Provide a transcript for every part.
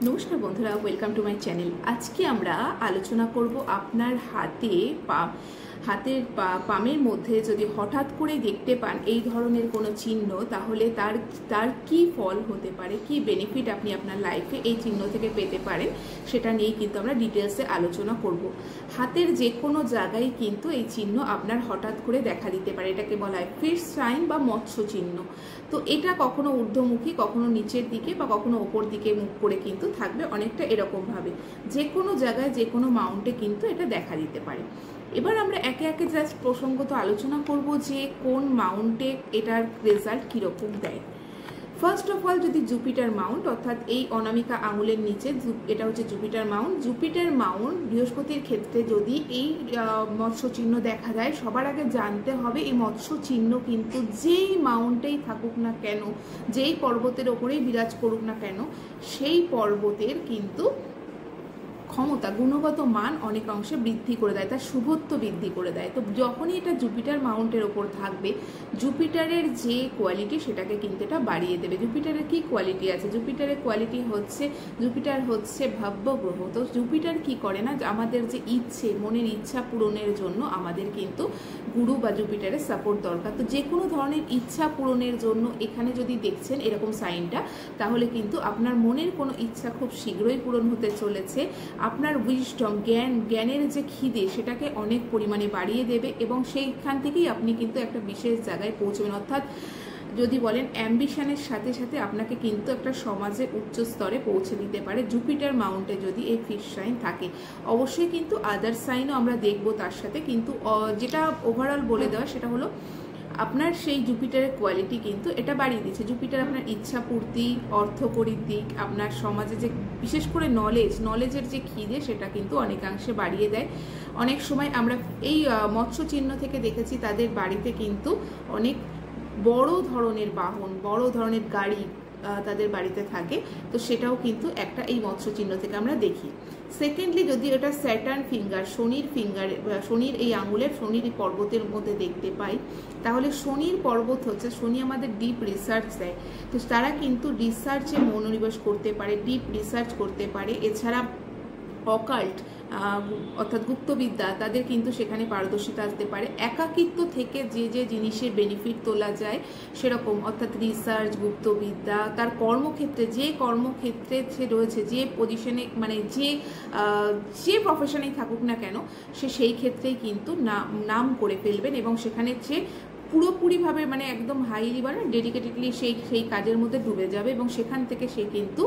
নমস্কার বন্ধুরা, welcome to my channel. আজকে আমরা আলোচনা করব আপনার হাতের পামের মধ্যে যদি হঠাৎ করে দেখতে পান এই ধরনের কোনো চিহ্ন, তাহলে তার কি ফল হতে পারে, কি বেনিফিট আপনি আপনার লাইফে এই চিহ্ন থেকে পেতে পারেন, সেটা নিয়েই কিন্তু আমরা ডিটেলসে আলোচনা করব। হাতের যে কোনো জায়গায় কিন্তু এই চিহ্ন আপনার হঠাৎ করে দেখা দিতে পারে। এটাকে বলা হয় ফিশ সাইন বা মৎস্য চিহ্ন। তো এটা কখনো ঊর্ধ্বমুখী, কখনো নিচের দিকে বা কখনো ওপর দিকে মুখ করে কিন্তু থাকবে, অনেকটা এরকমভাবে যে কোনো জায়গায় যে কোনো মাউন্টে কিন্তু এটা দেখা দিতে পারে। এবার আমরা একে একে জাস্ট প্রসঙ্গত আলোচনা করব যে কোন মাউন্টে এটার রেজাল্ট কীরকম দেয়। ফার্স্ট অফ অল, যদি জুপিটার মাউন্ট, অর্থাৎ এই অনামিকা আঙুলের নিচে এটা হচ্ছে জুপিটার মাউন্ট। জুপিটার মাউন্ট বৃহস্পতির ক্ষেত্রে যদি এই মৎস্য চিহ্ন দেখা যায়, সবার আগে জানতে হবে এই মৎস্য চিহ্ন কিন্তু যেই মাউন্টেই থাকুক না কেন, যেই পর্বতের ওপরেই বিরাজ করুক না কেন, সেই পর্বতের কিন্তু ক্ষমতা, গুণগত মান অনেক অংশে বৃদ্ধি করে দেয়, তার শুভত্ব বৃদ্ধি করে দেয়। তো যখনই এটা জুপিটার মাউন্টের ওপর থাকবে, জুপিটারের যে কোয়ালিটি সেটাকে কিন্তু এটা বাড়িয়ে দেবে। জুপিটারের কি কোয়ালিটি আছে? জুপিটারের কোয়ালিটি হচ্ছে, জুপিটার হচ্ছে ভাব্য গ্রহ। তো জুপিটার কি করে না, আমাদের যে ইচ্ছে, মনের ইচ্ছা পূরণের জন্য আমাদের কিন্তু গুরু বা জুপিটারের সাপোর্ট দরকার। তো যে কোনো ধরনের ইচ্ছা পূরণের জন্য এখানে যদি দেখছেন এরকম সাইনটা, তাহলে কিন্তু আপনার মনের কোনো ইচ্ছা খুব শীঘ্রই পূরণ হতে চলেছে। আপনার উইজডম, জ্ঞানের যে খিদে, সেটাকে অনেক পরিমাণে বাড়িয়ে দেবে এবং সেইখান থেকেই আপনি কিন্তু একটা বিশেষ জায়গায় পৌঁছবেন। অর্থাৎ যদি বলেন অ্যাম্বিশনের সাথে সাথে আপনাকে কিন্তু একটা সমাজে উচ্চ স্তরে পৌঁছে দিতে পারে জুপিটার মাউন্টে যদি এই ফিশ সাইন থাকে। অবশ্যই কিন্তু আদার সাইনও আমরা দেখব তার সাথে, কিন্তু যেটা ওভারঅল বলে দেওয়া সেটা হলো আপনার সেই জুপিটারের কোয়ালিটি কিন্তু এটা বাড়িয়ে দিচ্ছে। জুপিটার আপনার ইচ্ছা পূর্তি, অর্থকরীর দিক, আপনার সমাজে যে বিশেষ করে নলেজের যে খিদে, সেটা কিন্তু অনেকাংশে বাড়িয়ে দেয়। অনেক সময় আমরা এই মৎস্য চিহ্ন থেকে দেখেছি তাদের বাড়িতে কিন্তু অনেক বড় ধরনের বাহন, বড় ধরনের গাড়ি তাদের বাড়িতে থাকে। তো সেটাও কিন্তু একটা এই মৎস্য চিহ্ন থেকে আমরা দেখি। সেকেন্ডলি, যদি এটা স্যাটার্ন ফিঙ্গার, শনির এই আঙুলের শনির পর্বতের মধ্যে দেখতে পাই, তাহলে শনির পর্বত হচ্ছে, শনি আমাদের ডিপ রিসার্চ দেয়। তো তারা কিন্তু রিসার্চে মনোনিবেশ করতে পারে, ডিপ রিসার্চ করতে পারে। এছাড়া অকাল্ট অর্থাৎ গুপ্তবিদ্যা, তাদের কিন্তু সেখানে পারদর্শিতা আসতে পারে। একাকিত্ব থেকে যে জিনিসের বেনিফিট তোলা যায় সেরকম, অর্থাৎ রিসার্চ, গুপ্তবিদ্যা, তার কর্মক্ষেত্রে, যে কর্মক্ষেত্রে সে রয়েছে, যে পজিশনে, মানে যে প্রফেশনেই থাকুক না কেন, সে সেই ক্ষেত্রেই কিন্তু নাম করে ফেলবেন এবং সেখানে সে পুরোপুরিভাবে, মানে একদম হাইলি বা ডেডিকেটেডলি সেই কাজের মধ্যে ডুবে যাবে এবং সেখান থেকে সে কিন্তু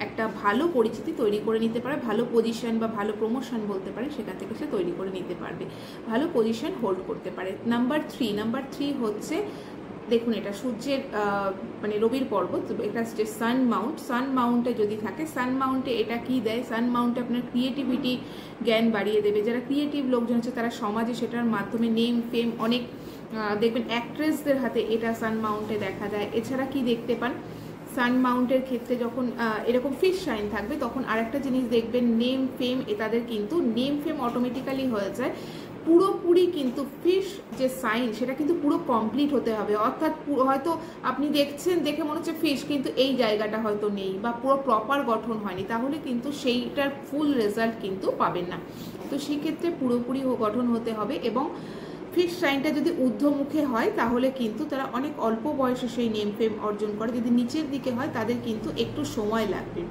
একটা ভালো পরিচিতি তৈরি করে নিতে পারে, ভালো পজিশন বা ভালো প্রমোশন বলতে পারে, সেখান থেকে সে তৈরি করে নিতে পারবে, ভালো পজিশন হোল্ড করতে পারে। নাম্বার থ্রি হচ্ছে, দেখুন এটা সূর্যের মানে রবির পর্বত, এটা হচ্ছে সান মাউন্টে যদি থাকে, সান মাউন্টে এটা কি দেয়? সান মাউন্টে আপনার ক্রিয়েটিভিটি, জ্ঞান বাড়িয়ে দেবে। যারা ক্রিয়েটিভ লোকজন আছে তারা সমাজে সেটার মাধ্যমে নেম ফেম, অনেক দেখবেন অ্যাক্ট্রেসদের হাতে এটা সান মাউন্টে দেখা যায়। এছাড়া কি দেখতে পান, সান মাউন্টের ক্ষেত্রে যখন এরকম ফিশ সাইন থাকবে, তখন আরেকটা জিনিস দেখবেন, নেম ফেম, তাদের কিন্তু নেম ফেম অটোমেটিক্যালি হয়ে যায়। পুরোপুরি কিন্তু ফিশ যে সাইন, সেটা কিন্তু পুরো কমপ্লিট হতে হবে। অর্থাৎ হয়তো আপনি দেখছেন, দেখে মনে হচ্ছে ফিশ, কিন্তু এই জায়গাটা হয়তো নেই বা পুরো প্রপার গঠন হয়নি, তাহলে কিন্তু সেইটার ফুল রেজাল্ট কিন্তু পাবেন না। তো সেক্ষেত্রে পুরোপুরি গঠন হতে হবে। এবং ফিশ সাইনটা যদি ঊর্ধ্বমুখে হয়, তাহলে কিন্তু তারা অনেক অল্প বয়সে সেই নেম ফেম অর্জন করে। যদি নিচের দিকে হয়, তাদের কিন্তু একটু সময় লাগবে।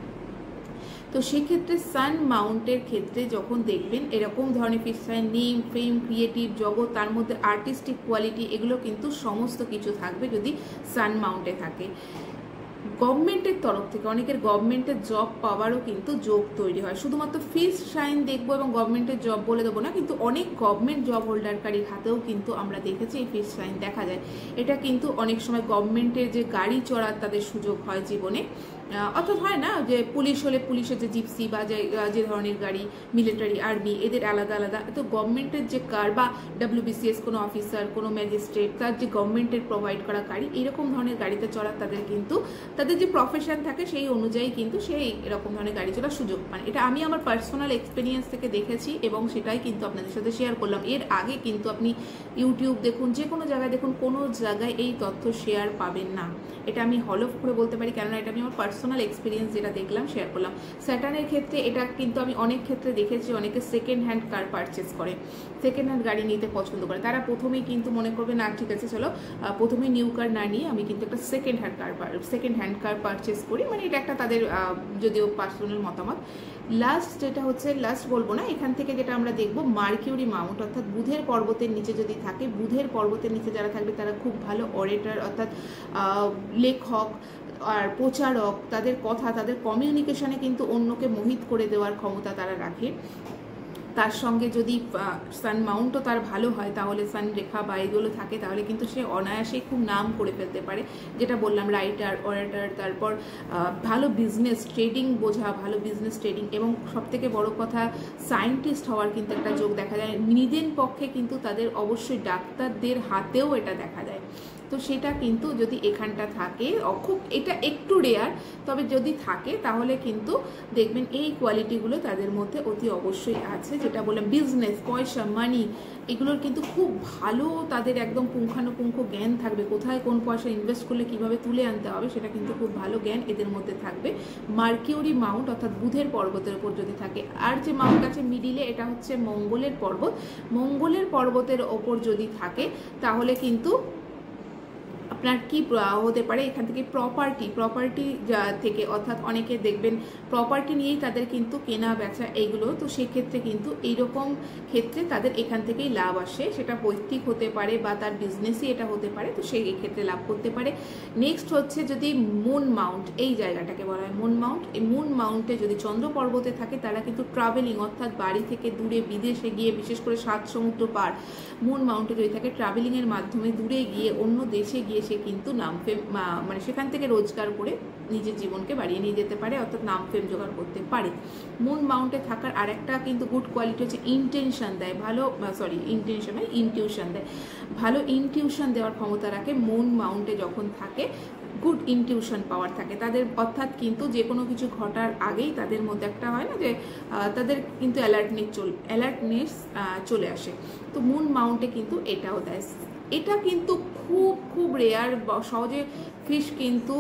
তো সেক্ষেত্রে সান মাউন্টের ক্ষেত্রে যখন দেখবেন এরকম ধরনের fish sign, name fame, creative জগৎ, তার মধ্যে আর্টিস্টিক কোয়ালিটি, এগুলো কিন্তু সমস্ত কিছু থাকবে যদি সান মাউন্টে থাকে। গভর্নমেন্টের তরফ থেকে অনেকের গভর্নমেন্টের জব পাওয়ারও কিন্তু যোগ তৈরি হয়। শুধুমাত্র ফিশ সাইন দেখবো এবং গভর্নমেন্টের জব বলে দেবো না, কিন্তু অনেক গভর্নমেন্ট জব হোল্ডারকারীর হাতেও কিন্তু আমরা দেখেছি এই ফিশ সাইন দেখা যায়। এটা কিন্তু অনেক সময় গভর্নমেন্টের যে গাড়ি চড়ার তাদের সুযোগ হয় জীবনে, অর্থাৎ হয় না যে পুলিশ হলে পুলিশের যে জিপসি বা যে ধরনের গাড়ি, মিলিটারি, আর্মি, এদের আলাদা আলাদা। তো গভর্নমেন্টের যে কার বা WBCS কোনো অফিসার, কোনো ম্যাজিস্ট্রেট, তার যে গভর্নমেন্টের প্রোভাইড করা গাড়ি, এইরকম ধরনের গাড়িতে চড়ার তাদের কিন্তু তাদের যে প্রফেশন থাকে সেই অনুযায়ী কিন্তু সেই এরকম ধরনের গাড়ি চলার সুযোগ পান। এটা আমি আমার পার্সোনাল এক্সপিরিয়েন্স থেকে দেখেছি এবং সেটাই কিন্তু আপনাদের সাথে শেয়ার করলাম। এর আগে কিন্তু আপনি ইউটিউব দেখুন, যে কোনো জায়গায় দেখুন, কোনো জায়গায় এই তথ্য শেয়ার পাবেন না। এটা আমি হলফ করে বলতে পারি, কেননা এটা আমি আমার পার্সোনাল এক্সপিরিয়েন্স যেটা দেখলাম শেয়ার করলাম। স্যাটার্নের ক্ষেত্রে এটা কিন্তু আমি অনেক ক্ষেত্রে দেখেছি, অনেকে সেকেন্ড হ্যান্ড কার পারচেস করে, সেকেন্ড হ্যান্ড গাড়ি নিতে পছন্দ করে। তারা প্রথমেই কিন্তু মনে করবে না ঠিক আছে চলো প্রথমে নিউ কার না নিয়ে আমি কিন্তু একটা সেকেন্ড হ্যান্ড কার পারচেস করি, মানে এটা একটা তাদের যদিও পার্সোনাল মতামত। লাস্ট যেটা হচ্ছে, লাস্ট বলবো না, এখান থেকে যেটা আমরা দেখবো মার্কিউরি মাউন্ট অর্থাৎ বুধের পর্বতের নিচে যদি থাকে, বুধের পর্বতের নিচে যারা থাকবে তারা খুব ভালো অরেটার অর্থাৎ লেখক আর প্রচারক, তাদের কথা তাদের কমিউনিকেশনে কিন্তু অন্যকে মোহিত করে দেওয়ার ক্ষমতা তারা রাখে। তার সঙ্গে যদি সান মাউন্টও তার ভালো হয়, তাহলে সান রেখা বা এগুলো থাকে, তাহলে কিন্তু সে অনায়াসেই খুব নাম করে ফেলতে পারে। যেটা বললাম রাইটার, অরেটার, তারপর ভালো বিজনেস ট্রেডিং বোঝা, ভালো বিজনেস ট্রেডিং, এবং সবথেকে বড় কথা সায়েন্টিস্ট হওয়ার কিন্তু একটা যোগ দেখা যায়। নিদেন পক্ষে কিন্তু তাদের অবশ্যই ডাক্তারদের হাতেও এটা দেখা যায়। তো সেটা কিন্তু যদি এখানটা থাকে, খুব এটা একটু রেয়ার, তবে যদি থাকে তাহলে কিন্তু দেখবেন এই কোয়ালিটিগুলো তাদের মধ্যে অতি অবশ্যই আছে। যেটা বললাম বিজনেস, পয়সা, মানি, এগুলোর কিন্তু খুব ভালো তাদের একদম পুঙ্খানুপুঙ্খ জ্ঞান থাকবে। কোথায় কোন পয়সা ইনভেস্ট করলে কিভাবে তুলে আনতে হবে সেটা কিন্তু খুব ভালো জ্ঞান এদের মধ্যে থাকবে। মার্কিউরি মাউন্ট অর্থাৎ বুধের পর্বতের উপর যদি থাকে, আর যে মাউন্ট আছে মিডিলে এটা হচ্ছে মঙ্গলের পর্বত, মঙ্গলের পর্বতের ওপর যদি থাকে তাহলে কিন্তু আপনার কি হতে পারে, এখান থেকে প্রপার্টি থেকে, অর্থাৎ অনেকে দেখবেন প্রপার্টি নিয়েই তাদের কিন্তু কেনা বেচা এইগুলো, তো সেক্ষেত্রে কিন্তু এইরকম ক্ষেত্রে তাদের এখান থেকেই লাভ আসে। সেটা পৈতৃক হতে পারে বা তার বিজনেসই এটা হতে পারে, তো সেই ক্ষেত্রে লাভ করতে পারে। নেক্সট হচ্ছে যদি মুন মাউন্ট, এই জায়গাটাকে বলা হয় মুন মাউন্ট, এই মুন মাউন্টে যদি চন্দ্র পর্বতে থাকে তারা কিন্তু ট্রাভেলিং অর্থাৎ বাড়ি থেকে দূরে বিদেশে গিয়ে, বিশেষ করে 7 সমুদ্র পার মুন মাউন্টে যদি থাকে, ট্রাভেলিংয়ের মাধ্যমে দূরে গিয়ে অন্য দেশে গিয়ে সে কিন্তু নাম ফেম মানে সেখান থেকে রোজগার করে নিজের জীবনকে বাড়িয়ে নিয়ে যেতে পারে, অর্থাৎ নাম ফেম জোগাড় করতে পারে। মুন মাউন্টে থাকার আরেকটা কিন্তু গুড কোয়ালিটি হচ্ছে ইন্টেনশন দেয়, ভালো ইনটিউশন দেয়, ভালো ইনটিউশন দেওয়ার ক্ষমতা রাখে। মুন মাউন্টে যখন থাকে গুড ইনটিউশন পাওয়ার থাকে তাদের, অর্থাৎ কিন্তু যে কোনো কিছু ঘটার আগেই তাদের মধ্যে একটা হয় না যে তাদের কিন্তু অ্যালার্টনেস চলে আসে। তো মুন মাউন্টে কিন্তু এটাও দেয়। এটা কিন্তু খুব রেয়ার, সহজে ফিশ কিন্তু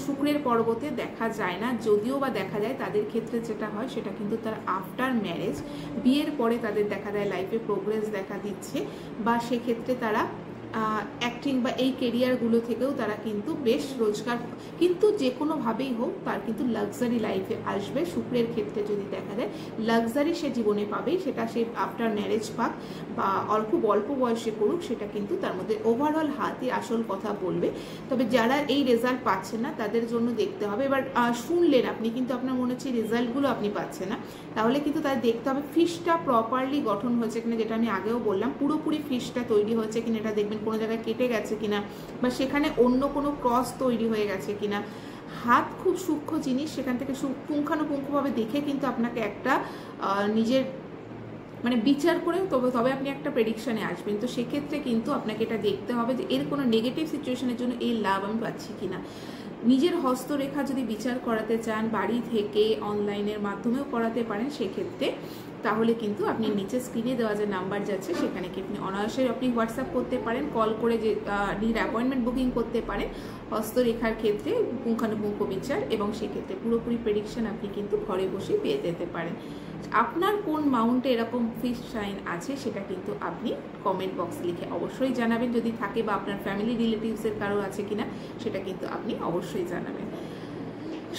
শুক্রের পর্বতে দেখা যায় না, যদিও বা দেখা যায় তাদের ক্ষেত্রে যেটা হয় সেটা কিন্তু তার আফটার ম্যারেজ, বিয়ের পরে তাদের দেখা যায় লাইফে প্রোগ্রেস দেখা দিচ্ছে, বা সেক্ষেত্রে তারা অ্যাক্টিং বা এই কেরিয়ারগুলো থেকেও তারা কিন্তু বেশ রোজগার, কিন্তু যে কোনোভাবেই হোক তার কিন্তু লাক্সারি লাইফে আসবে। শুক্রের ক্ষেত্রে যদি দেখা যায় লাক্সারি সে জীবনে পাবেই, সেটা সে আফটার ম্যারেজ পাক বা খুব অল্প বয়সে করুক, সেটা কিন্তু তার মধ্যে ওভারঅল হাতে আসল কথা বলবে। তবে যারা এই রেজাল্ট পাচ্ছেন না তাদের জন্য দেখতে হবে, এবার শুনলেন আপনি কিন্তু আপনার মনে হচ্ছে রেজাল্টগুলো আপনি পাচ্ছেন না, তাহলে কিন্তু তাদের দেখতে হবে ফিশটা প্রপারলি গঠন হয়েছে কিনা, যেটা আমি আগেও বললাম পুরোপুরি ফিশটা তৈরি হয়েছে কিনা, এটা দেখবেন কোনো জায়গায় কেটে গেছে কিনা, বা সেখানে অন্য কোনো ক্রস তৈরি হয়ে গেছে কিনা। হাত খুব সূক্ষ্ম জিনিস, সেখান থেকে পুঙ্খানুপুঙ্খভাবে দেখে কিন্তু আপনাকে একটা নিজের মানে বিচার করে তবে আপনি একটা প্রেডিকশানে আসবেন। তো সেক্ষেত্রে কিন্তু আপনাকে এটা দেখতে হবে যে এর কোনো নেগেটিভ সিচুয়েশনের জন্য এই লাভ আমি পাচ্ছি কিনা। নিজের হস্তরেখা যদি বিচার করাতে চান বাড়ি থেকে অনলাইনের মাধ্যমেও করাতে পারেন, সেক্ষেত্রে তাহলে কিন্তু আপনি নিচে স্ক্রিনে দেওয়া যে নাম্বার যাচ্ছে সেখানে কি আপনি অনায়াসে আপনি হোয়াটসঅ্যাপ করতে পারেন, কল করে যে নিজের অ্যাপয়েন্টমেন্ট বুকিং করতে পারেন হস্তরেখার ক্ষেত্রে পুঙ্খানুপুঙ্খ বিচার, এবং সেক্ষেত্রে পুরোপুরি প্রেডিকশন আপনি কিন্তু ঘরে বসেই পেয়ে যেতে পারেন। আপনার কোন মাউন্টে এরকম ফিশ সাইন আছে সেটা কিন্তু আপনি কমেন্ট বক্সে লিখে অবশ্যই জানাবেন, যদি থাকে, বা আপনার ফ্যামিলি রিলেটিভসের কারো আছে কিনা সেটা কিন্তু আপনি অবশ্যই জানাবেন।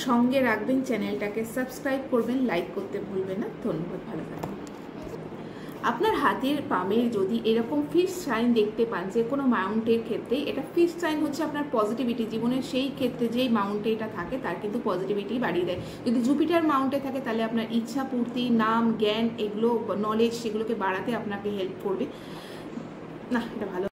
সঙ্গে রাখবেন, চ্যানেলটাকে সাবস্ক্রাইব করবেন, লাইক করতে ভুলবেন না। ধন্যবাদ, ভালো থাকবেন। আপনার হাতের পামে যদি এরকম ফিশ সাইন দেখতে পান যে কোনো মাউন্টের ক্ষেত্রে, এটা ফিশ সাইন হচ্ছে আপনার পজিটিভিটি, জীবনের সেই ক্ষেত্রে যেই মাউন্টে এটা থাকে তার কিন্তু পজিটিভিটি বাড়িয়ে দেয়। যদি জুপিটার মাউন্টে থাকে তাহলে আপনার ইচ্ছা পূর্তি, নাম, জ্ঞান, এগুলো নলেজ সেগুলোকে বাড়াতে আপনাকে হেল্প করবে। না, এটা ভালো।